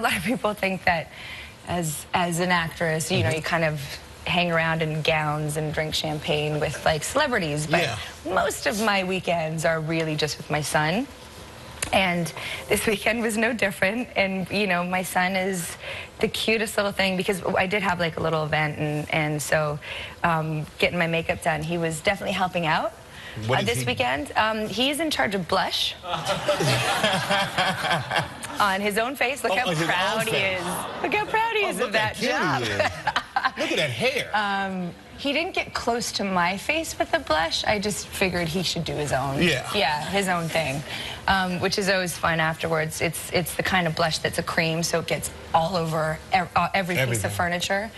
A lot of people think that as an actress, you know, you kind of hang around in gowns and drink champagne with like celebrities, but most of my weekends are really just with my son. And this weekend was no different. And, you know, my son is the cutest little thing because I did have like a little event and so getting my makeup done, he was definitely helping out. This weekend, he's in charge of blush on his own face. Look how proud he is. Look how proud he is of that job. Look at that hair. He didn't get close to my face with the blush. I just figured he should do his own. Yeah, his own thing, which is always fun afterwards. It's the kind of blush that's a cream, so it gets all over every piece of furniture.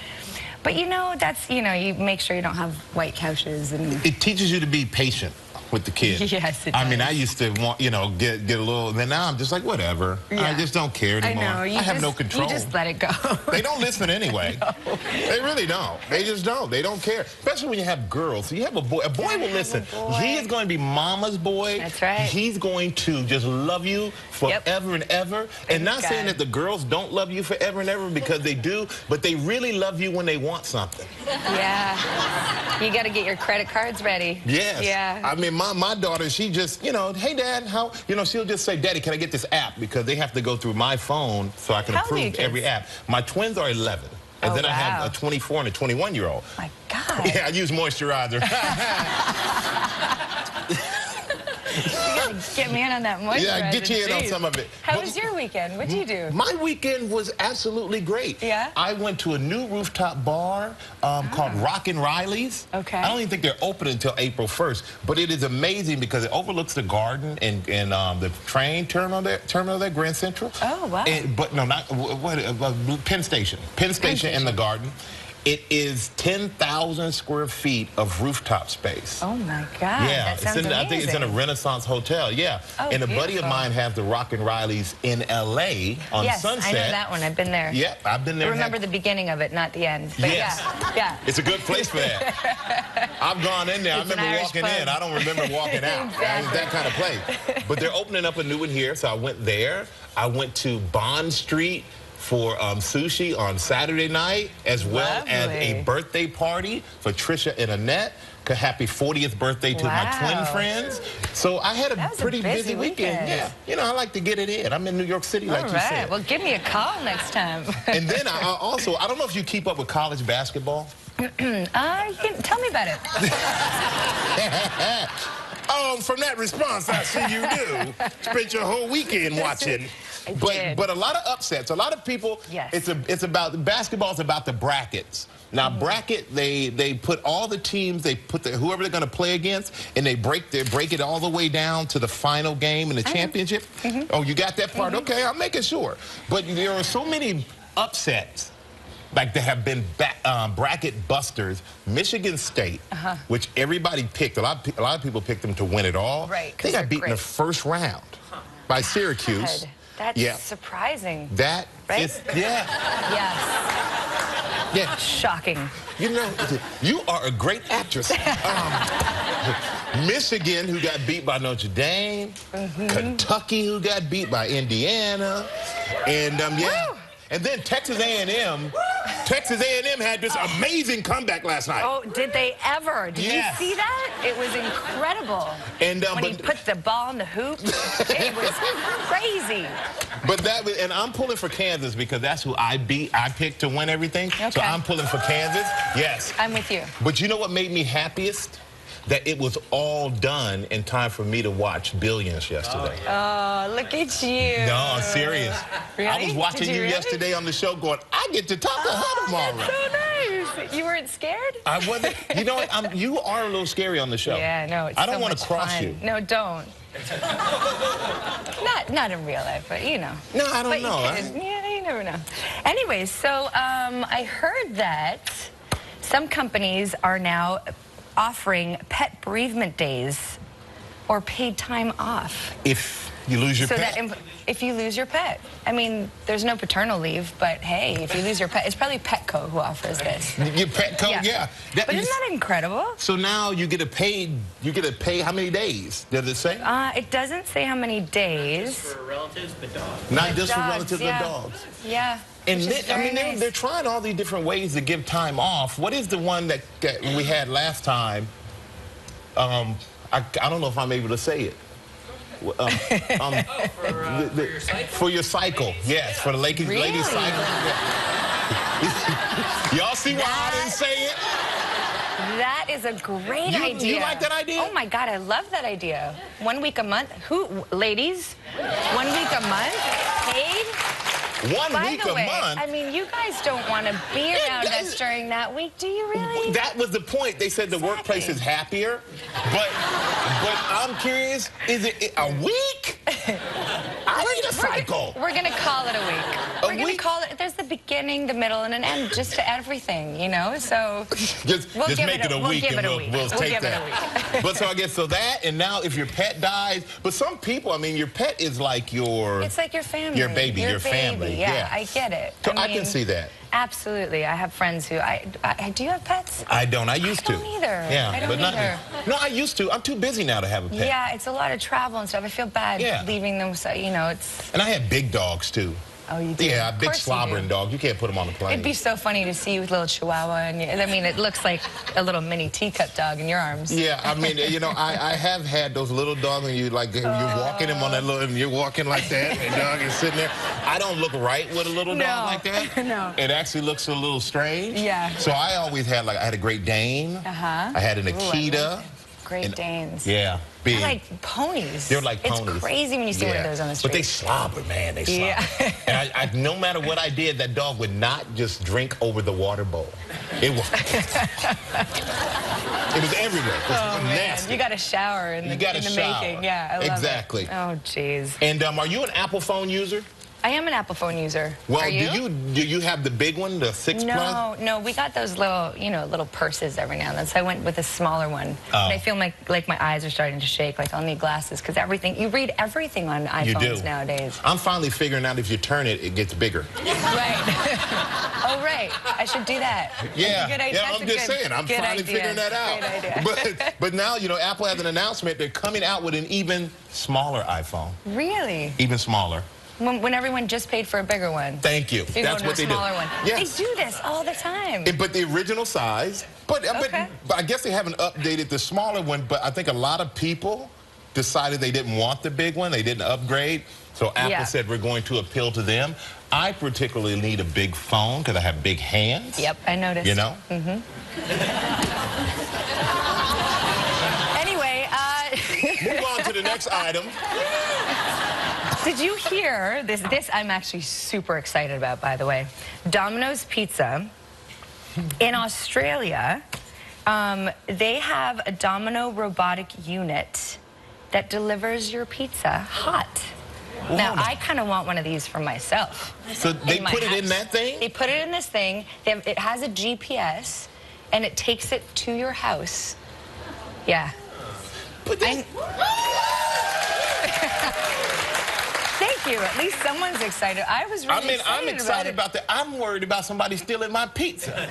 But you know, that's, you know, you make sure you don't have white couches. And it teaches you to be patient with the kids. Yes, it does. I mean, I used to want, you know, get a little, and then now I'm just like, whatever. I just don't care anymore. I know. I have no control. You just let it go. They don't listen anyway. No. They really don't. They just don't. They don't care. Especially when you have girls. So you have a boy. A boy will listen. He is going to be mama's boy. That's right. He's going to just love you forever and ever. And not saying that the girls don't love you forever and ever, because they do, but they really love you when they want something. Yeah. You got to get your credit cards ready. Yes. Yeah. I mean, my daughter, she just, you know, hey, Dad, how, you know, she'll just say, Daddy, can I get this app? Because they have to go through my phone so I can approve every app. My twins are 11. And then I have a 24 and a 21-year-old. My God. Yeah, I use moisturizer. You gotta get me in on that moisturizer. Yeah, get you in on some of it. How was your weekend? What'd you do? My weekend was absolutely great. Yeah? I went to a new rooftop bar called Rockin' Riley's. Okay. I don't even think they're open until April 1st, but it is amazing because it overlooks the garden and the train terminal there, Grand Central. Oh, wow. But no, not Penn Station. Penn Station and the garden. It is 10,000 square feet of rooftop space. Oh, my God. Yeah, that sounds amazing. I think it's in a Renaissance hotel, yeah. Oh, and a buddy of mine has the Rockin' Riley's in L.A. on Sunset. I know that one. I've been there. Yeah, I've been there. I remember the beginning of it, not the end. But yeah. It's a good place for that. I've gone in there. I remember walking in. I don't remember walking out. It's that kind of place. But they're opening up a new one here, so I went there. I went to Bond Street for sushi on Saturday night, as well as a birthday party for Trisha and Annette. Happy 40th birthday to my twin friends. So I had a pretty busy weekend. Yeah, you know, I like to get it in. I'm in New York City, like you said. Well, give me a call next time. And then I also, I don't know if you keep up with college basketball. Tell me about it. From that response, I see you do. Spent your whole weekend watching. But a lot of upsets. A lot of people. It's about basketball's about the brackets. Now bracket, they put all the teams, they put whoever they're going to play against, and they break it all the way down to the final game in the championship. Oh, you got that part? Okay, I'm making sure. But there are so many upsets. Like there have been bracket busters. Michigan State, which everybody picked. A lot of people picked them to win it all. Right. They got beaten in the first round by Syracuse. That's surprising. That is, Yes. Yeah. Shocking. You know, you are a great actress. Michigan, who got beat by Notre Dame. Kentucky, who got beat by Indiana. And and then Texas A&M. Texas A&M had this amazing comeback last night. Oh, did they ever? Did you see that? It was incredible. And when he put the ball in the hoop, it was crazy. But and I'm pulling for Kansas because that's who I picked to win everything. So I'm pulling for Kansas. Yes. I'm with you. But you know what made me happiest? That it was all done in time for me to watch Billions yesterday. Oh, look at you. No, I'm serious. Really? I was watching you yesterday on the show going, I get to talk to her tomorrow. That's so nice. You weren't scared? I wasn't. You know what? You are a little scary on the show. Yeah, no, it's I don't want to cross you. No, don't. Not in real life, but you know. No, I don't know. Yeah, you never know. Anyways, so I heard that some companies are now offering pet bereavement days or paid time off. If you lose your pet? If you lose your pet. I mean, there's no paternal leave, but hey, if you lose your pet, it's probably Petco. Petco who offers this. Your Petco, yeah. But isn't that incredible? So now you get to pay how many days? Does it say? It doesn't say how many days. Just for relatives, but dogs. Not just for dogs, relatives, but dogs. Yeah. And nice. they're trying all these different ways to give time off. What is the one that we had last time? I don't know if I'm able to say it. For your cycle? For your cycle, yes, for the ladies' cycle. Yeah. Y'all see why I didn't say it? That is a great idea. You like that idea? Oh my God, I love that idea. 1 week a month. Ladies? 1 week a month? Paid? 1 week a month? I mean, you guys don't want to be around us during that week, do you really? That was the point. They said the workplace is happier, but I'm curious, is it a week? I need a cycle. We're going to call it a week. A We're going to week? call it, there's the beginning, the middle, and an end, just to everything, you know? So just make it a week and we'll take that. But so I guess that, and now if your pet dies, but some people, I mean, your pet is like your... It's like your family. Your baby, your family. Yeah, I get it. So I can see that. Absolutely. I have friends who, do you have pets? I don't. I used to. I don't either. Yeah, I don't but either. No, I used to. I'm too busy now to have a pet. Yeah, it's a lot of travel and stuff. I feel bad leaving them, so, you know, it's... And I had big dogs, too. Oh, you do? Yeah, big slobbering dog. You can't put them on the plane. It'd be so funny to see you with a little chihuahua, and I mean, it looks like a little mini teacup dog in your arms. Yeah, I mean, you know, I have had those little dogs, and you're walking them on that little, and you're walking like that, and the dog is sitting there. I don't look right with a little dog like that. No. It actually looks a little strange. Yeah. So I always had, I had a Great Dane. Uh-huh. I had an Akita. Great Danes. Yeah, big. They're like ponies. They're like ponies. It's crazy when you see one of those on the street. But they slobber, man. They slobber. Yeah. And I, no matter what I did, that dog would not just drink over the water bowl. It was. It was everywhere. It was nasty. You got to shower in the making. Yeah, I love exactly. It. Oh, jeez. And are you an Apple phone user? I am an Apple phone user. Well, Are you? do you have the big one, the 6 Plus? No, we got those little, little purses every now and then. So I went with a smaller one. Oh. And I feel like my eyes are starting to shake. Like I'll need glasses because you read everything on iPhones nowadays. I'm finally figuring out if you turn it, it gets bigger. Right. Oh, right. I should do that. Yeah. Good idea. Yeah, I'm just saying. I'm finally figuring that out. Great idea. But now, Apple has an announcement. They're coming out with an even smaller iPhone. Really? Even smaller. When everyone just paid for a bigger one. Thank you. That's what they do. Smaller one. Yes. They do this all the time. But the original size. But I guess they haven't updated the smaller one. But I think a lot of people decided they didn't want the big one. They didn't upgrade. So Apple said we're going to appeal to them. I particularly need a big phone because I have big hands. Yep, I noticed. You know? Mm-hmm. Anyway, move on to the next item. Did you hear this? This I'm actually super excited about, by the way. Domino's Pizza in Australia, they have a Domino robotic unit that delivers your pizza hot. Whoa. Now, I kind of want one of these for myself. So they put it in that thing? They put it in this thing. It has a GPS, and it takes it to your house. Yeah. But Thank you. At least someone's excited. I was really excited. I'm excited about that. I'm worried about somebody stealing my pizza.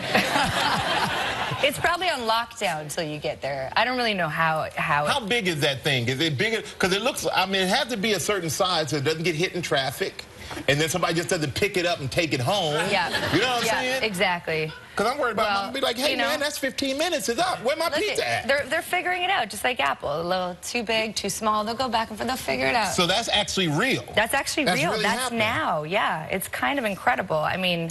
It's probably on lockdown until you get there. I don't really know how How big is that thing? Is it bigger? Because it looks, it has to be a certain size so it doesn't get hit in traffic. And then somebody just doesn't pick it up and take it home. Yeah. You know what I'm saying? Exactly. Because I'm worried about mom be like, hey, man, that's 15 minutes. It's up. Where my pizza at? They're figuring it out, just like Apple. A little too big, too small. They'll go back and forth. They'll figure it out. So that's actually real. That's actually real. Really that's happening. now. Yeah. It's kind of incredible. I mean,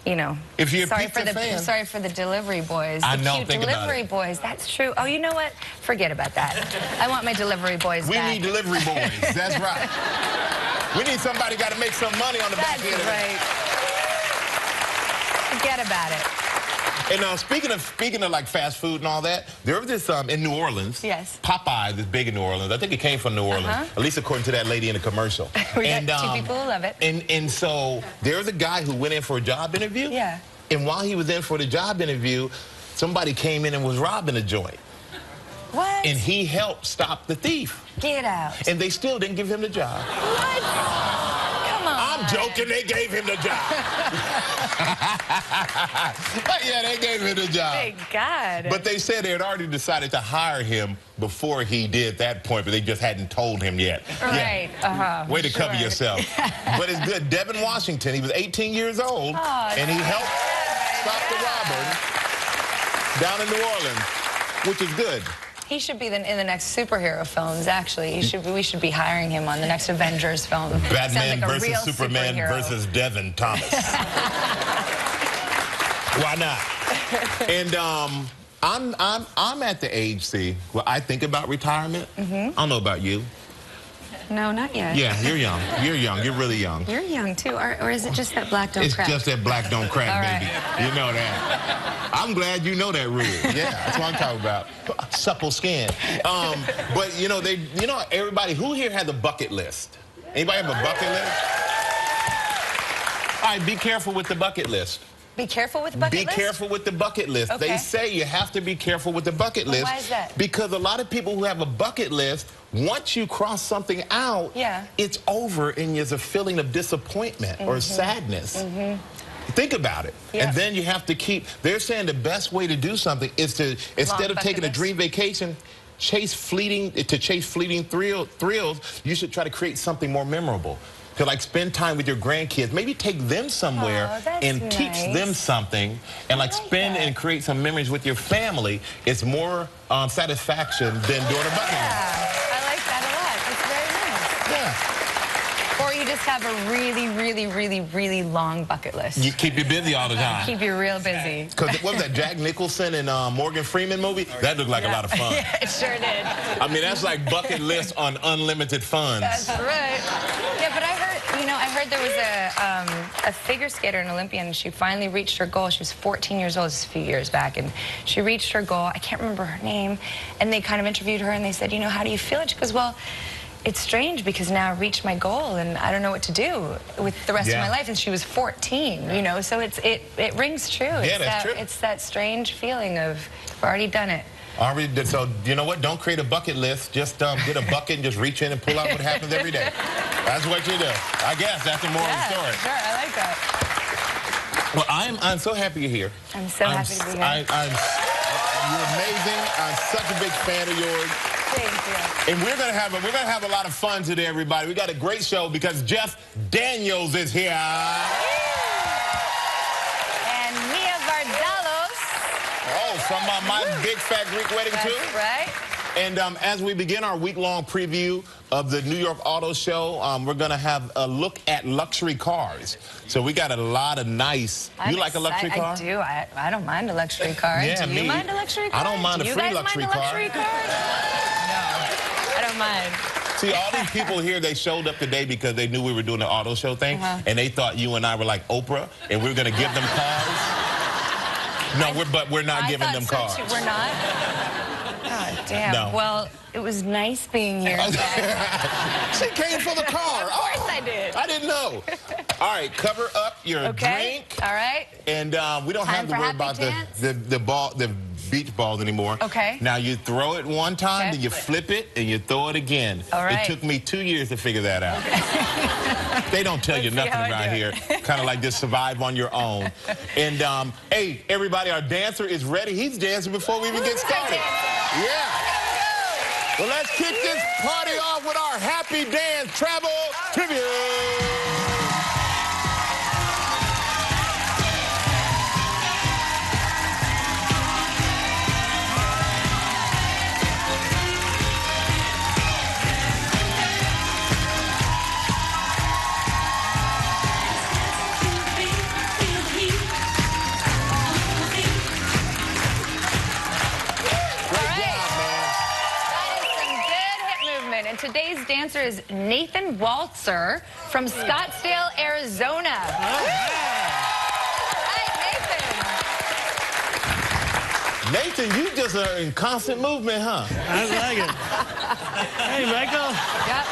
if you're sorry for the delivery boys. I know, cute think delivery about it. boys. That's true. Oh, you know what? Forget about that. I want my delivery boys back. We need delivery boys. That's right. We need somebody got to make some money on the back end. That's right. Forget about it. And speaking of like fast food and all that, there was this in New Orleans. Yes. Popeye is big in New Orleans. I think it came from New Orleans, at least according to that lady in the commercial. We got two people who love it. And so there's a guy who went in for a job interview. Yeah. And while he was in for the job interview, somebody came in and was robbing a joint. What? And he helped stop the thief. Get out. And they still didn't give him the job. What? Come on. I'm I'm joking. They gave him the job. But yeah, they gave him the job. Thank God. But they said they had already decided to hire him before he did that point, but they just hadn't told him yet. Right. Yeah. Way to cover yourself. But it's good. Devin Washington, he was 18 years old, and he helped stop the robber down in New Orleans, which is good. He should be in the next superhero films, actually. We should be hiring him on the next Avengers film. Batman like versus Superman versus Devin Thomas. Why not? And I'm at the age, see, where I think about retirement. I don't know about you. No, not yet. Yeah, you're young. You're young. You're really young. You're young, too. Or is it just that black don't crack? It's just that black don't crack, baby. Right. You know that. I'm glad you know that rule. Yeah, that's what I'm talking about. Supple skin. But, you know, everybody, who here has a bucket list? Anybody have a bucket list? All right, be careful with the bucket list. Be careful with the bucket list? Be careful with the bucket list. Okay. They say you have to be careful with the bucket list. Why is that? Because a lot of people who have a bucket list, once you cross something out, it's over and there's a feeling of disappointment or sadness. Think about it. And then you have to keep, they're saying the best way to do something is to, instead of taking a dream vacation, chase fleeting thrills, you should try to create something more memorable. To like spend time with your grandkids, maybe take them somewhere and teach them something, and like spend and create some memories with your family. It's more satisfaction than doing a bucket list. I like that a lot. It's very nice. Yeah. Or you just have a really long bucket list. You keep you busy all the time. Keep you real busy. Because what was that Jack Nicholson and Morgan Freeman movie? That looked like a lot of fun. Yeah, it sure did. I mean, that's like bucket list on unlimited funds. That's right. Yeah, but I heard there was a figure skater, an Olympian, and she finally reached her goal. She was 14 years old, this was a few years back, and she reached her goal. I can't remember her name. And they kind of interviewed her, and they said, you know, how do you feel? And she goes, well, it's strange because now I've reached my goal and I don't know what to do with the rest of my life. And she was 14, you know, so it rings true. Yeah, that's true. It's that strange feeling of, I've already done it. Already did. So, you know what? Don't create a bucket list. Just get a bucket and just reach in and pull out what happens every day. That's what you do. I guess that's the moral of the story. Sure, I like that. Well, I'm so happy you're here. I'm so happy to be here. You're amazing. I'm such a big fan of yours. Thank you. And we're gonna have a lot of fun today, everybody. We got a great show because Jeff Daniels is here. And Mia Vardalos. Oh, from my big fat Greek wedding too. That's right. And as we begin our week-long preview of the New York Auto Show, we're going to have a look at luxury cars. So we got a lot of nice... You like a luxury car? I do. I don't mind a luxury car. Yeah, do you mind a luxury car? I don't mind a free luxury car. No, I don't mind. See, all these people here, they showed up today because they knew we were doing the auto show thing, and they thought you and I were like Oprah, and we were going to give them cars. No, but we're not giving them cars. We're not? God damn. No. Well, it was nice being here. She came for the car. Of course I did. I didn't know. All right, cover up your drink. All right. And we don't have to worry about the beach balls anymore. Okay. Now you throw it one time, then you flip it, and you throw it again. All right. It took me 2 years to figure that out. Okay. They don't tell you nothing around here. Kind of like just survive on your own. And hey, everybody, our dancer is ready. He's dancing before we even get started. Yeah. Well, let's kick this party off with our Happy Dance Travel Tribute. And today's dancer is Nathan Waltzer from Scottsdale, Arizona. All right, Nathan, you just are in constant movement, huh? I like it. Hey, Michael. Yep.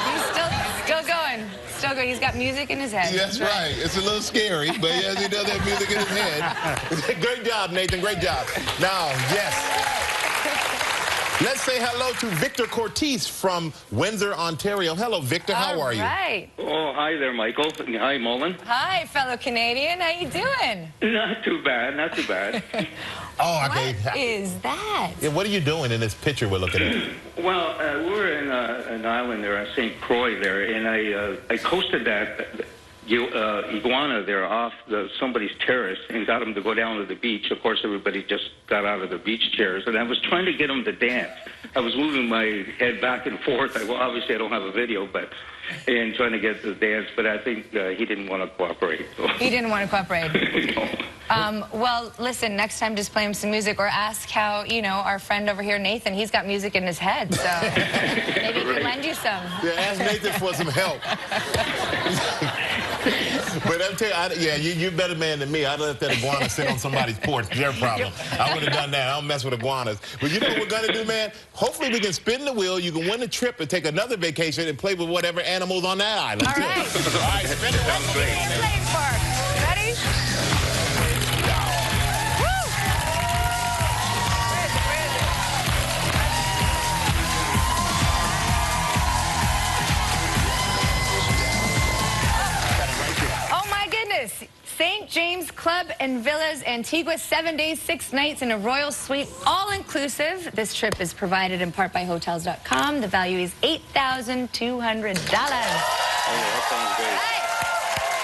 He's still going. Still going. He's got music in his head. That's right. It's a little scary, but yes, he does have music in his head. Great job, Nathan. Great job. Now, yes. Let's say hello to Victor Cortese from Windsor, Ontario. Hello, Victor. How are you? Right. Oh, hi there, Michael. Hi, Mullen. Hi, fellow Canadian. How you doing? Not too bad, not too bad. What is that? Yeah, what are you doing in this picture we're looking at? Well, we're in an island there, St. Croix there, and I coasted that iguana there off somebody's terrace and got him to go down to the beach. Of course, everybody just got out of the beach chairs, and I was trying to get him to dance. I was moving my head back and forth. Obviously, I don't have a video, and trying to get the dance, but I think he didn't want to cooperate. So. He didn't want to cooperate. No. Well, listen, next time just play him some music or ask how, our friend over here, Nathan, he's got music in his head, so maybe he can lend you some. Yeah, ask Nathan for some help. But I'm telling you, you're a better man than me. I'd let that iguana sit on somebody's porch. Their problem. I would have done that. I don't mess with iguanas. But you know what we're going to do, man? Hopefully we can spin the wheel, you can win a trip and take another vacation and play with whatever animals on that island. All right. All right, spin the wheel. Lane Park. Ready? Woo! Where is it? Where is it? Oh my goodness. St. James Club and Villas, Antigua, 7 days, 6 nights in a royal suite, all-inclusive. This trip is provided in part by Hotels.com. The value is $8,200. Oh, that sounds great.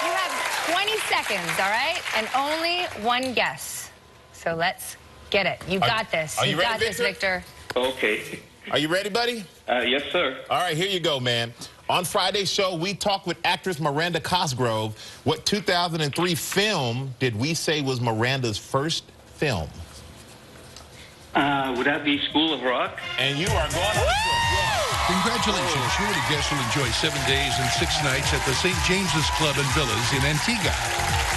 You have 20 seconds, all right? And only one guess. So let's get it. You got this. Are you ready, got this, Victor. Okay. Are you ready, buddy? Yes, sir. All right, here you go, man. On Friday's show, we talked with actress Miranda Cosgrove. What 2003 film did we say was Miranda's first film? Would that be School of Rock? And you are going on. Congratulations. You and a guest will enjoy 7 days and 6 nights at the St. James's Club and Villas in Antigua.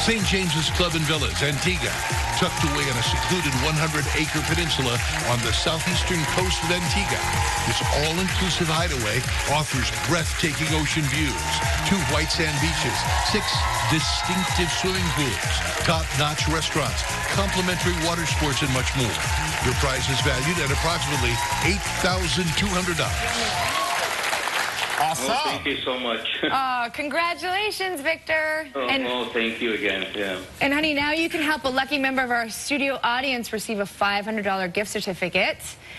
St. James's Club and Villas, Antigua, tucked away on a secluded 100-acre peninsula on the southeastern coast of Antigua. This all-inclusive hideaway offers breathtaking ocean views, 2 white sand beaches, 6 distinctive swimming pools, top-notch restaurants, complimentary water sports, and much more. Your prize is valued at approximately $8,200. Awesome. Oh, thank you so much. Oh, congratulations, Victor. Thank you again. Yeah. And honey, now you can help a lucky member of our studio audience receive a $500 gift certificate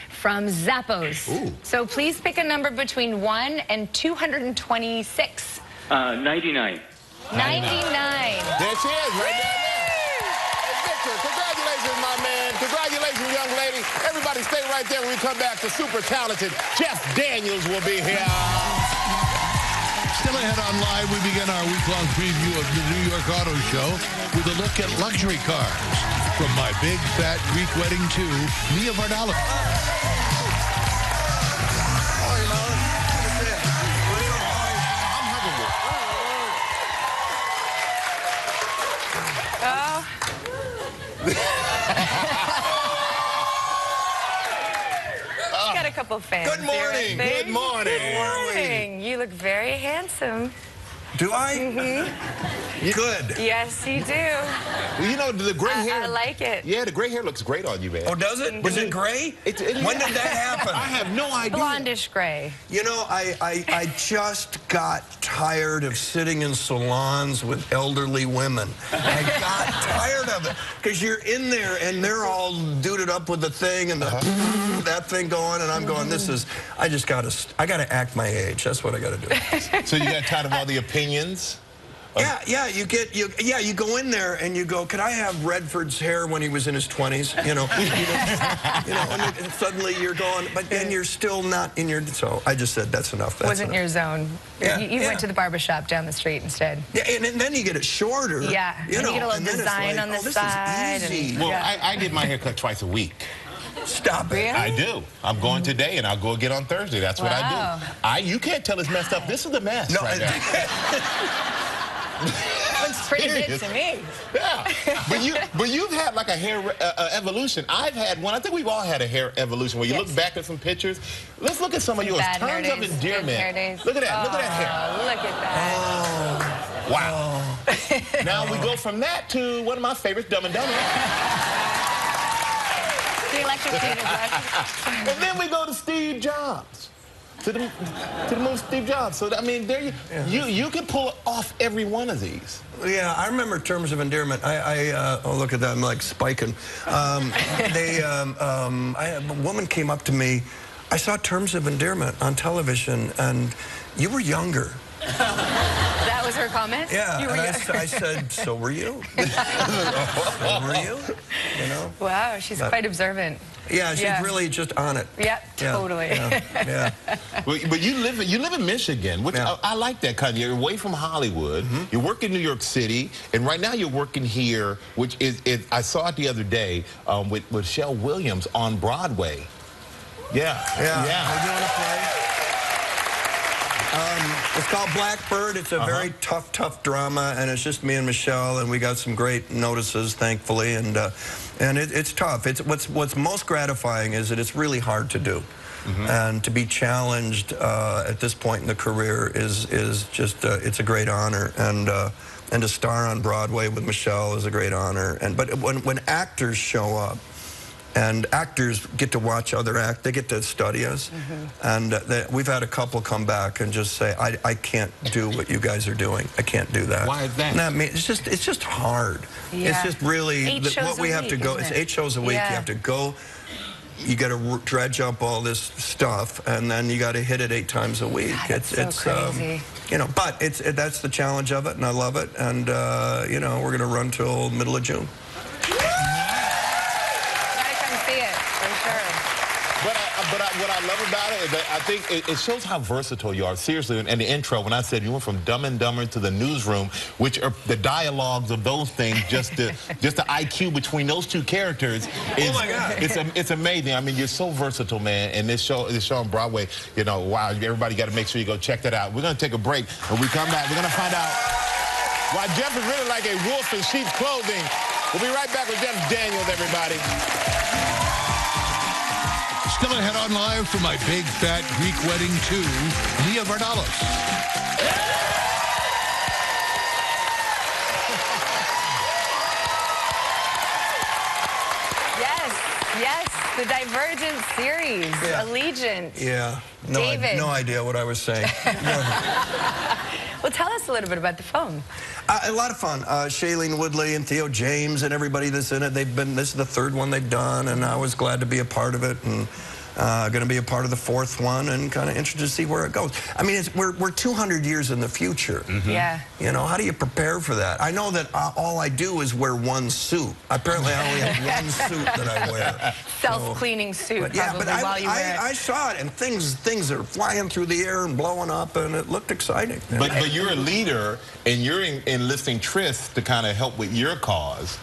from Zappos. Ooh. So please pick a number between 1 and 226. 99. 99. There she is, right down there. Hey, Victor, congratulations, my man. Congratulations, young lady. Everybody stay right there when we come back. The super talented Jeff Daniels will be here. Still ahead on Live, we begin our week-long preview of the New York Auto Show with a look at luxury cars. From My Big Fat Greek Wedding to Mia Vardalos. Got a couple fans. Good morning. Here, Good morning. Good morning. You look very handsome. Do I? Mm-hmm. Good. Yes, you do. Well, you know, the gray hair. I like it. Yeah, the gray hair looks great on you, man. Oh, does it? Was it gray? When did that happen? I have no idea. Blondish gray. You know, I just got tired of sitting in salons with elderly women. I got tired of it. Because you're in there and they're all duded up with the thing and that thing going, and I'm going, I gotta act my age. That's what I gotta do. So you got tired of all the opinions? Yeah, you go in there and you go, could I have Redford's hair when he was in his 20s? And suddenly you're going, but then you're still not in your, so I just said, that's enough. Wasn't your zone. Yeah, you went to the barbershop down the street instead. Yeah, and then you get it shorter. Yeah, and you get a little design on the side. This is easy. Well, I get my hair cut twice a week. Stop it. Really? I do. I'm going today, and I'll go again on Thursday. That's what Wow. I do. You can't tell it's messed up. This is the mess right now. Looks pretty good to me. Yeah, but you've had like a hair evolution. I've had one. I think we've all had a hair evolution where you look back at some pictures. Let's look at some of yours. Bad hair Terms of days, endearment. good hair days. Look at that. Look at that hair. Look at that. Wow. Now we go from that to one of my favorites, Dumb and Dumber. See, the electric toothbrush. And then we go to Steve Jobs. To the movie Steve Jobs. So, I mean, there you can pull off every one of these. Yeah, I remember Terms of Endearment. Oh, look at that, I'm like spiking. A woman came up to me. I saw Terms of Endearment on television, and you were younger. That was her comment? Yeah, You were I said, so were you? So were you? You know? Wow, she's quite observant. Yeah, she's really just on it. Yeah, totally. Yeah. But you live in Michigan, which I like that kind. You're away from Hollywood. You work in New York City, and right now you're working here, which is I saw it the other day with Michelle Williams on Broadway. Yeah. We're doing a play. It's called Blackbird. It's a very tough drama, and it's just me and Michelle, and we got some great notices, thankfully, and it's tough. It's what's most gratifying is that it's really hard to do, and to be challenged at this point in the career is just it's a great honor, and to star on Broadway with Michelle is a great honor. But when actors show up. And actors get to watch other act. They get to study us. And we've had a couple come back and just say, I can't do what you guys are doing. I can't do that. Why is that? It's just hard. Yeah. It's just really what we have to go. It's 8 shows a week. Yeah. You have to go. You got to dredge up all this stuff, and then you got to hit it 8 times a week. God, it's so crazy. You know, but that's the challenge of it, and I love it. And you know, we're going to run till middle of June. But what I love about it is that I think it shows how versatile you are. Seriously, in the intro, when I said you went from Dumb and Dumber to the Newsroom, which are the dialogues of those things, just the IQ between those two characters is, oh my God. It's amazing. I mean, you're so versatile, man. And this show on Broadway, you know, wow, everybody got to make sure you go check that out. We're going to take a break. When we come back, we're going to find out why Jeff is really like a wolf in sheep's clothing. We'll be right back with Jeff Daniels, everybody. Still ahead on live from my big fat Greek wedding to Leah Vardalos. Yes, the Divergent series, Allegiant. Yeah, David. No idea what I was saying. Well, tell us a little bit about the film. A lot of fun. Shailene Woodley and Theo James and everybody that's in it. This is the 3rd one they've done, and I was glad to be a part of it, and going to be a part of the 4th one, and kind of interested to see where it goes. I mean, we're 200 years in the future. Yeah. You know, how do you prepare for that? I know that all I do is wear one suit. Apparently, I only have one suit that I wear. Self-cleaning suit, probably, while you wear it. I saw it, and things are flying through the air and blowing up, and it looked exciting. But you're a leader, and you're enlisting Tris to kind of help with your cause.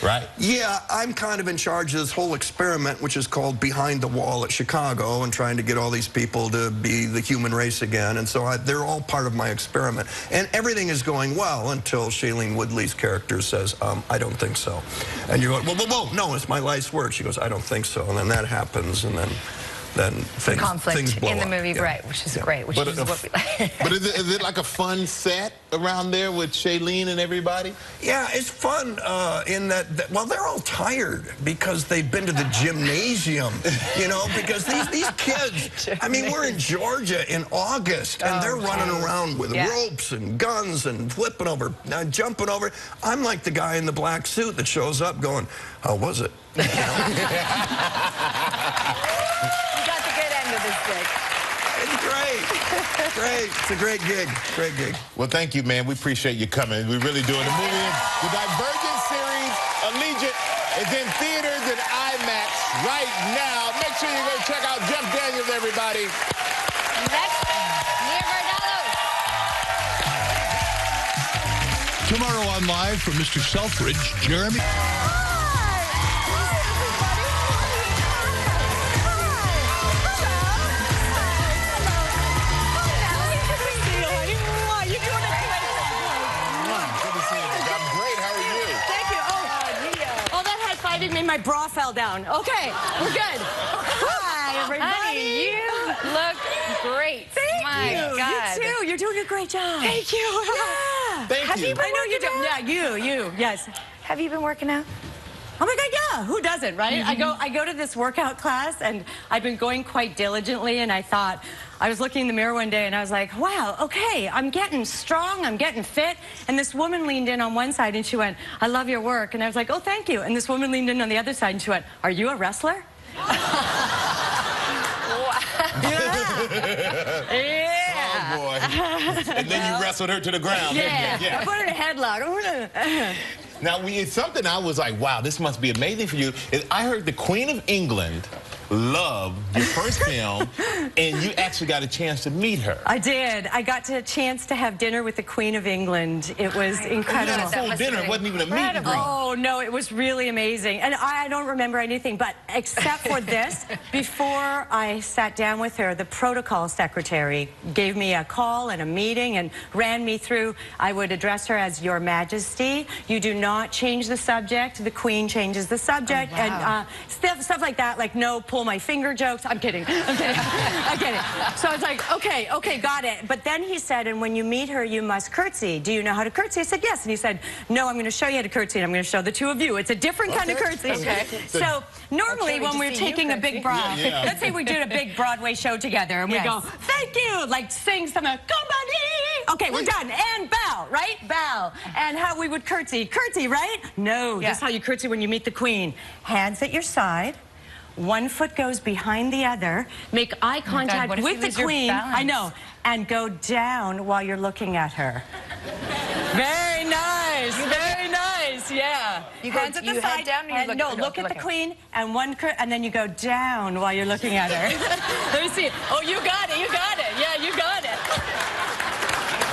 Right? Yeah, I'm kind of in charge of this whole experiment, which is called Behind the Wall at Chicago, and trying to get all these people to be the human race again. And so they're all part of my experiment. And everything is going well until Shailene Woodley's character says, I don't think so. And you're going, whoa, no, it's my life's work. She goes, I don't think so. And then that happens, and then things blow in the up. movie, right, which is great, which is what we like. But is it like a fun set around there with Shailene and everybody? Yeah, it's fun in that, well, they're all tired because they've been to the gymnasium, you know, because these kids, I mean, we're in Georgia in August, and they're running around with ropes and guns and flipping over, jumping over. I'm like the guy in the black suit that shows up going, how was it? You know? You got the good end of the stick. It's great. Great. It's a great gig. Great gig. Well, thank you, man. We appreciate you coming. We really do. And the movie, the Divergent series, Allegiant, is in theaters and IMAX right now. Make sure you go check out Jeff Daniels, everybody. Next, Leah Vardalos. Tomorrow on Live from Mr. Selfridge, Jeremy. And my bra fell down. Okay, we're good. Hi, everybody. Honey, you look great. Thank you. God. You too. You're doing a great job. Thank you. Yeah. Thank you. I know you do. Yeah, you. Yes. Have you been working out? Oh my God, yeah, who doesn't, right? I go to this workout class, and I've been going quite diligently, and I thought, I was looking in the mirror one day, and I was like, wow, okay, I'm getting strong, I'm getting fit. And this woman leaned in on one side, and she went, I love your work. And I was like, oh, thank you. And this woman leaned in on the other side, and she went, are you a wrestler? Oh, boy. And then you wrestled her to the ground. Yeah. I put her in a headlock. Now, it's something I was like, wow, this must be amazing for you. I heard the Queen of England loved your first film, and you actually got a chance to meet her. I did. I got a chance to have dinner with the Queen of England. It was incredible. You had a full dinner. It wasn't even a meet and greet. Oh, no, it was really amazing. And I don't remember anything, but except for this, before I sat down with her, the protocol secretary gave me a call and a meeting and ran me through. I would address her as Your Majesty. You do not change the subject. The Queen changes the subject. Oh, wow. And stuff like that, like no pull my finger jokes. I'm kidding. I'm kidding. I'm kidding. So I was like, okay, got it. But then he said, and when you meet her, you must curtsy. Do you know how to curtsy? I said, yes. And he said, no, I'm going to show you how to curtsy, and I'm going to show the two of you. It's a different kind of curtsy. Okay. So normally when we're taking a big let's say we did a big Broadway show together, and we go, thank you, like sing something, company. Okay, we're done. And bow, right? Bow. And how we would curtsy. Curtsy, right? No, that's how you curtsy when you meet the Queen. Hands at your side. One foot goes behind the other. Make eye contact with the Queen. I know. And go down while you're looking at her. Very nice. Very nice. Yeah. You go, hands at the side. Head down, and you look at the Queen, and and then you go down while you're looking at her. Let me see. Oh, you got it. You got it. Yeah, you got it.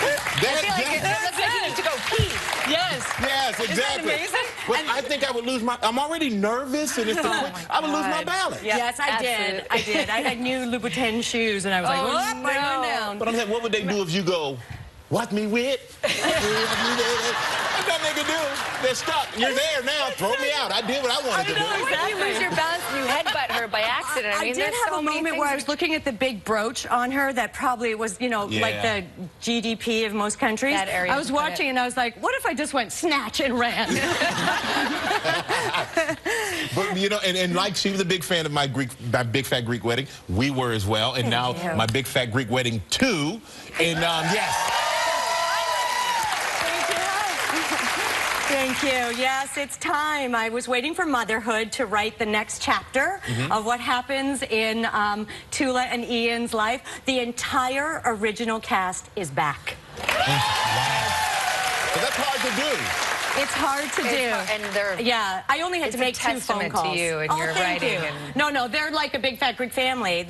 I feel like it looks like you need to go pee. Yes. Yes, exactly. Isn't that amazing? But I think I would lose I'm already nervous, and it's I would lose my balance. Yes, I did. I did. I had new Louboutin shoes, and I was like, whoop, I'm going down. But I'm saying, what would they do if you go, what me with? What that nigga do? They're stuck. You're there now. Throw me out. I did what I wanted to do. What if you lose your balance and you headbutt her by accident? I did have a moment where I was looking at the big brooch on her that probably was, you know, like the GDP of most countries. That area I was watching, and I was like, what if I just went snatch and ran? But, you know, and like she was a big fan of my Big Fat Greek Wedding. We were as well. And now my Big Fat Greek Wedding 2. And, yes. Thank you. Yes, it's time. I was waiting for motherhood to write the next chapter of what happens in Tula and Ian's life. The entire original cast is back. Wow. So that's hard to do. It's hard to do. Yeah, I only had to make 2 phone calls. To you and your writing. And... No, they're like a Big Fat Greek family.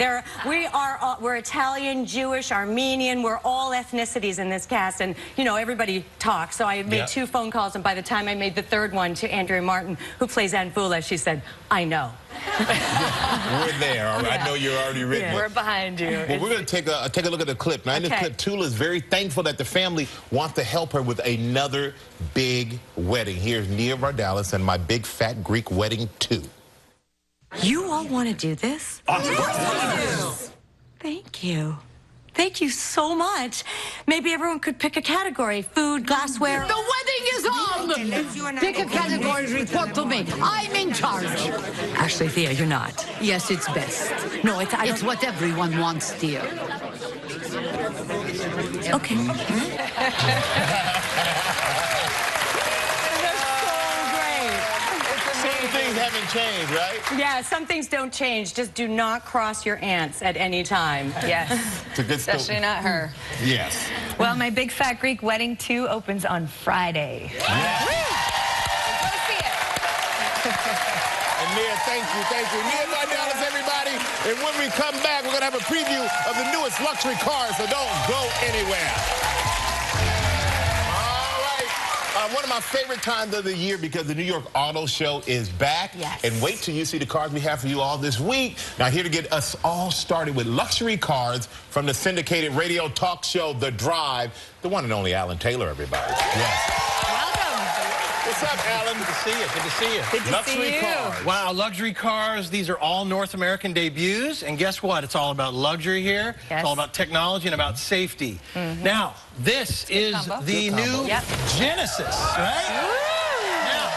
We're Italian, Jewish, Armenian. We're all ethnicities in this cast, and you know everybody talks. So I made 2 phone calls, and by the time I made the 3rd one to Andrea Martin, who plays Aunt Vula, she said, "I know." We're there. All right. I know you're already written. We're behind you. Well, we're going to take a look at the clip. Now, in this clip, Tula is very thankful that the family wants to help her with another big wedding. Here's Nia Vardalos and my Big Fat Greek Wedding 2. You all want to do this? Of course we do. Thank you. Thank you so much. Maybe everyone could pick a category. Food, glassware. The wedding is on! Pick a category, report to me. I'm in charge. Actually, Thea, you're not. Yes, it's best. No, it's what everyone wants, dear. Okay. Things haven't changed, right? Yeah, some things don't change. Just do not cross your aunts at any time. Yes. It's a good Especially not her. Yes. Well, my Big Fat Greek Wedding 2 opens on Friday. Yes. Go see it. And Nia, thank you. Nia Vardalos, everybody. And when we come back, we're going to have a preview of the newest luxury cars, so don't go anywhere. One of my favorite times of the year because the New York Auto Show is back. Yes. And wait till you see the cars we have for you all this week. Now, here to get us all started with luxury cars from the syndicated radio talk show, The Drive, the one and only Alan Taylor, everybody. Yes. What's up, Alan? Good to see you. Good to see you. Good to luxury see you. cars. Wow, luxury cars. These are all North American debuts. And guess what? It's all about luxury here. Yes. It's all about technology and about safety. Now, this is the new Genesis, right? Woo! Now,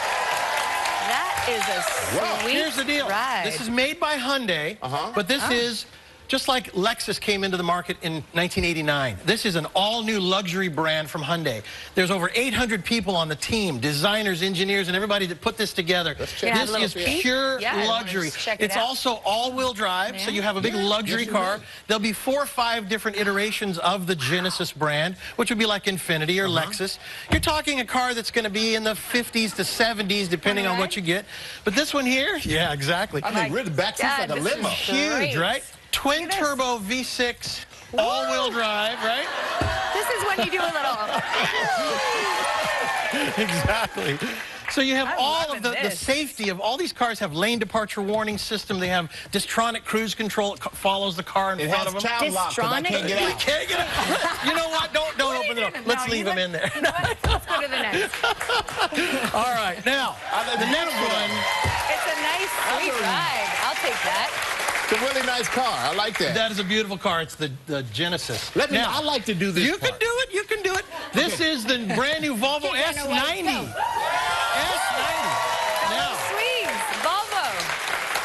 that is a sweet Here's the deal. ride. This is made by Hyundai, but this is just like Lexus came into the market in 1989. This is an all-new luxury brand from Hyundai. There's over 800 people on the team, designers, engineers, and everybody that put this together. This is pure luxury. It's also all-wheel drive, so you have a big luxury car. There'll be 4 or 5 different iterations of the Genesis brand, which would be like Infiniti or Lexus. You're talking a car that's going to be in the 50s to 70s, depending on what you get. But this one here, yeah, exactly. I mean, really, the back seat's like a limo. Huge, right? Twin turbo V6, all-wheel drive, right? This is when you do a little. Exactly. So you have all of the safety of all these cars have lane departure warning system. They have Distronic cruise control. It follows the car in front of them. Child lock, 'cause I can't get out. We can't get out. You know what? Don't open the door. Let's leave them in there. Let's go to the next. All right. Now, the next one. It's a nice, sweet ride. I'll take that. It's a really nice car. I like that. That is a beautiful car. It's the Genesis. I like to do this. You can do it. You can do it. This is the brand new Volvo S90. Now,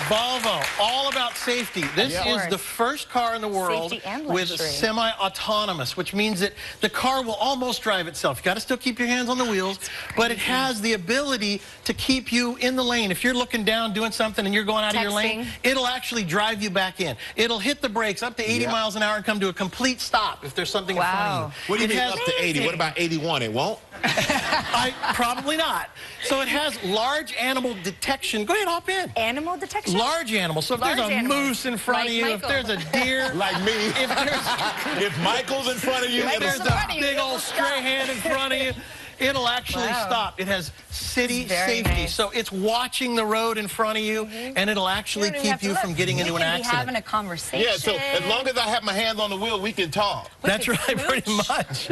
Volvo, all about safety. This is the first car in the world with semi-autonomous, which means that the car will almost drive itself. You got to still keep your hands on the wheels, but it has the ability to keep you in the lane. If you're looking down doing something and you're going out of your lane, it'll actually drive you back in. It'll hit the brakes up to 80 miles an hour and come to a complete stop if there's something in front of you. What do you mean up to 80? What about 81? It won't? Probably not. So it has large animal detection. Go ahead, hop in. Animal detection? Large animals. So if there's a moose in front of you, if there's a deer. Like me. If Michael's in front of you. If there's a big old stray hand in front of you, it'll actually stop. It has city safety. So it's watching the road in front of you, and it'll actually keep you from getting into an accident. Having a conversation. Yeah, so as long as I have my hands on the wheel, we can talk. That's right, pretty much.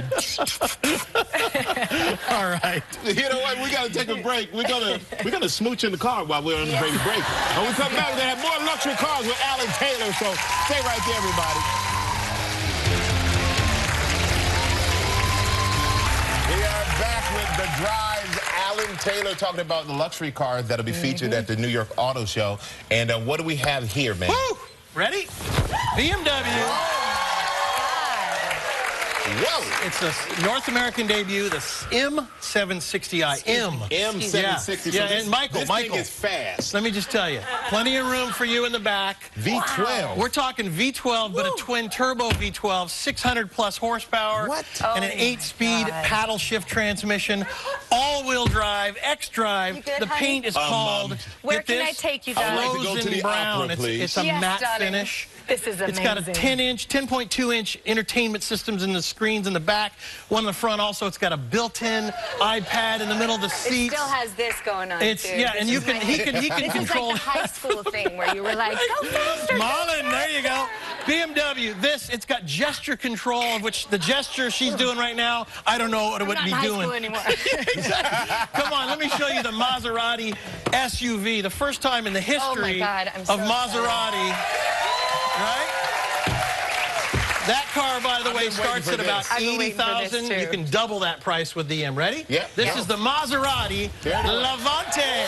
All right. You know what? We got to take a break. We're gonna smooch in the car while we're on the break. When we come back, we're gonna have more luxury cars with Alan Taylor. So stay right there, everybody. We are back with the Drives. Alan Taylor talking about the luxury cars that'll be featured at the New York Auto Show. And what do we have here, man? Woo! Ready? BMW. Whoa! It's a North American debut, the M760i. M760. Yeah, and Michael. This thing is fast. Let me just tell you, plenty of room for you in the back. V12. We're talking V12, but a twin turbo V12, 600 plus horsepower, and an 8-speed paddle shift transmission, all-wheel drive, X-Drive. The paint is called. Where can I take you guys? Frozen brown. It's a matte finish. This is amazing. It's got a 10.2-inch entertainment systems in the screens in the back. One in the front also. It's got a built-in iPad in the middle of the seat. It still has this going on. It's too. and you can he can control. This is like the high school thing where you were like, go faster. Marlon, there you go. BMW. It's got gesture control, of which the gesture she's doing right now, I don't know what it would be doing. Anymore. Exactly. Come on, let me show you the Maserati SUV. The first time in the history of Maserati. Right? That car, by the way, starts at about $80,000. You can double that price with the M. Ready? Yeah. This is the Maserati Levante.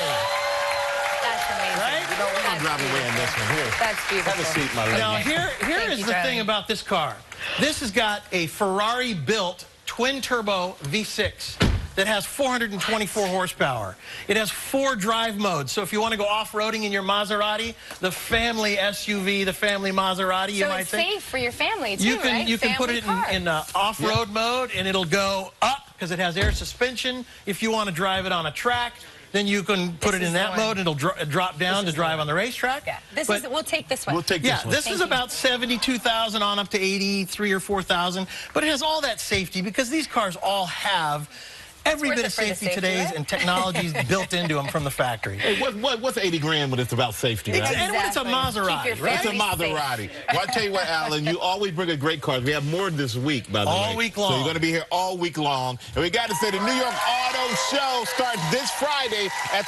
That's amazing. Right? You know, we're going to drive away in this one. Here. That's beautiful. Have a seat, my lady. Now, here is the thing about this car. This has got a Ferrari-built twin-turbo V6 that has 424 horsepower. It has 4 drive modes. So if you want to go off-roading in your Maserati, the family SUV, the family Maserati, you might think. So it's safe for your family, too, right? You can put it in off-road mode, and it'll go up because it has air suspension. If you want to drive it on a track, then you can put it in that mode, and it'll drop down to drive on the racetrack. Yeah, we'll take this one. We'll take this one. This is about 72,000 on up to 83 or 4,000, but it has all that safety because these cars all have every bit of safety today and technologies built into them from the factory. Hey, what's 80 grand when it's about safety, right? And when it's a Maserati, right? It's a Maserati. Well, I tell you what, Alan, you always bring a great car. We have more this week, by the way. All week long. So you're going to be here all week long. And we got to say the New York Auto Show starts this Friday at the